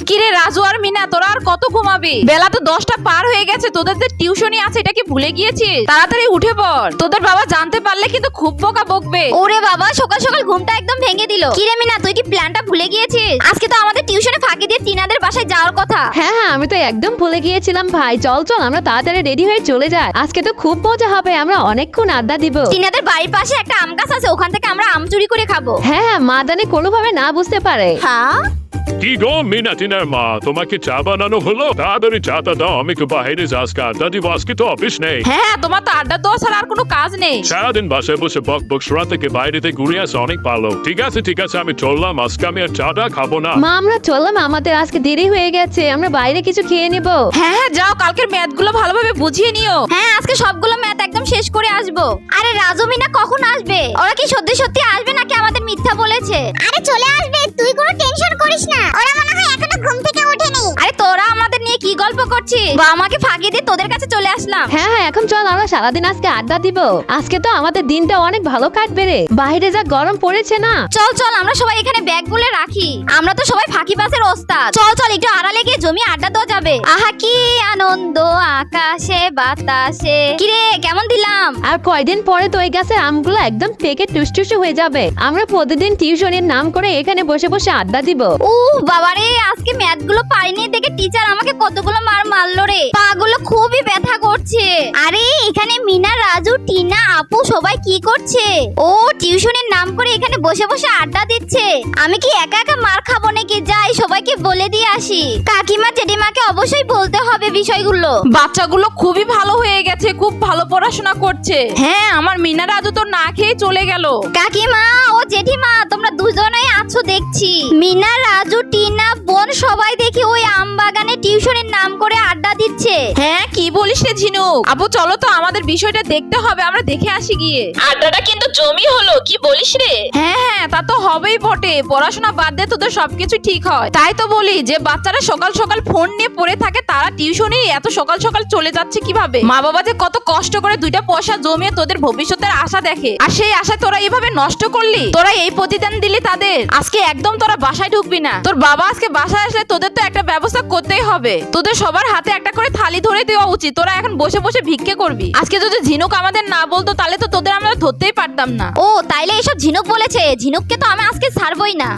কিরে রাজু আর মিনা, তোরা আর কত ঘুমাবি? বেলা তো 10টা পার হয়ে গেছে। তোদের যে টিউশনি আছে এটা কি ভুলে গিয়েছিস? তাড়াতাড়ি উঠে পড়, তোদের বাবা জানতে পারলে কিন্তু খুব বকা বকবে। ওরে বাবা, সকাল সকাল ঘুমটা একদম ভেঙে দিল। কিরে মিনা, তুই কি প্ল্যানটা ভুলে গিয়েছিস? আজকে তো আমাদের টিউশনে ফাঁকি দিয়ে টিনাদের বাসায় যাওয়ার কথা। হ্যাঁ, আমি তো একদম ভুলে গিয়েছিলাম ভাই। চল চল আমরা তাড়াতাড়ি রেডি হয়ে চলে যাই। আজকে তো খুব মজা হবে, আমরা অনেকক্ষণ আড্ডা দিব। টিনাদের বাড়ির পাশে একটা আম গাছ আছে, ওখান থেকে আমরা আম চুরি করে খাবো। হ্যাঁ, মা জানে কোনোভাবে না বুঝতে পারে। হ্যাঁ, কি গো মিনা টিনার মা, তোমাকে চা বানানো হলো? তাড়াতাড়ি চাটা দাও, আমি একটু বাইরে আজকে আড্ডা দিব। আজকে তো অফিস নেই। হ্যাঁ, তোমার তো আড্ডা দেওয়া ছাড়া আর কোনো কাজ নেই। সারাদিন বাসায় বসে বক বক সরা থেকে বাইরেতে ঘুরে আসে অনেক ভালো। ঠিক আছে আমি চললাম। আজকে আমি আর চাটা খাবো না। মা, আমরা চললাম, আমাদের আজকে দেরি হয়ে গেছে, আমরা বাইরে কিছু খেয়ে নিব। হ্যাঁ হ্যাঁ, যাও, কালকের ম্যাথ গুলো ভালোভাবে বুঝিয়ে নিও। হ্যাঁ, আজকে সবগুলো ম্যাথ একদম শেষ করে আসবো। আরে রাজু মিনা কখন আসবে? ওরা কি সত্যি সত্যি আসবে নাকি আমাদের মিথ্যা বলেছে? আরে চলে আসবে, তুই কোনো টেনশন করিস না। ওরা মনে হয় এখনো ঘুম থেকে ওঠেনি। আরে তোরা আমাদের নিয়ে কি গল্প করছিস? বা আমাকে ফাঁকি দিয়ে তোদের কাছে চলে আসলাম। হ্যাঁ হ্যাঁ, এখন চল আমরা সারাদিন আজকে আড্ডা দিব। আজকে তো আমাদের দিনটা অনেক ভালো কাটবে রে, বাইরে যা গরম পড়েছে না। চল চল, আমরা সবাই এখানে ব্যাগ গুলো রাখি। আমরা তো সবাই ফাঁকিবাজের ওস্তাদ। চল চল, একটু আড়ালে গিয়ে জমি আড্ডা দেওয়া যাবে। আহা কি আনন্দ আকাশে বাতাসে। কিরে কেমন দিলাম? আর কয়দিন পরে তো এই গাছের আমগুলো একদম পেকে টুসটুসে হয়ে যাবে। আমরা প্রতিদিন টিউশনের নাম করে এখানে বসে বসে আড্ডা দিব। বাবারে, আজকে ম্যাথ গুলো পারিনি দেখে টিচার আমাকে কতগুলো মার মারলো রে। পা গুলো খুবই ব্যথা করছে। আরে এখানে মিনা, রাজু, টিনা, আপু সবাই কি করছে? ও টিউশনের নাম করে এখানে বসে বসে আড্ডা দিচ্ছে। আমি কি একা একা মার খাবো নাকি? যাই সবাইকে বলে দিয়ে আসি। কাকিমা জেঠিমাকে অবশ্যই বলতে হবে বিষয়গুলো। বাচ্চাগুলো খুবই ভালো হয়ে গেছে, খুব ভালো পড়াশোনা করছে। হ্যাঁ, আমার মিনা রাজু তো না খেয়ে চলে গেল। কাকিমা ও জেঠিমা, তোমরা দুজনেই আছো দেখছি। মিনা, রাজু, টিনা, বোন সবাই দেখি ওই আম বাগানে টিউশনের নাম করে আড্ডা দিচ্ছে। হ্যাঁ, কি বলিস রে ঝিনুক? আপু চলো তো, আমাদের বিষয়টা দেখতে হবে, আমরা দেখে আসি গিয়ে। আড্ডাটা কিন্তু জমি হলো, কি বলিস রে? হ্যাঁ হ্যাঁ, তা তো হবেই বটে। পড়াশোনা বাদ দিয়ে তোদের সবকিছু ঠিক হয়। তাই তো বলি যে বাচ্চারা সকাল সকাল ফোন নিয়ে পড়ে থাকে, তারা টিউশনে এত সকাল সকাল চলে যাচ্ছে কিভাবে? মা বাবা যে কত কষ্ট করে দুইটা পয়সা জমিয়ে তোদের ভবিষ্যতের আশা দেখে, আর সেই আশা তোরা এইভাবে নষ্ট করলি। তোরা এই প্রতিদান দিলি তাদের। আজকে একদম তোরা বাসায় ঢুকবি না। তোর বাবা আজকে বাসায় আসলে তোদের তো একটা ব্যবস্থা করতেই হবে। তোদের সবার হাতে একটা করে থালি ধরে দেওয়া উচিত। তোরা এখন বসে বসে ভিক্ষে করবি। আজকে যদি ঝিনুক আমাদের না বলতো তাহলে তো তোদের আমরা ধরতেই পারতাম না। ও তাইলে এসব ঝিনুক বলেছে? ঝিনুককে তো আমি আজকে ছাড়বই না।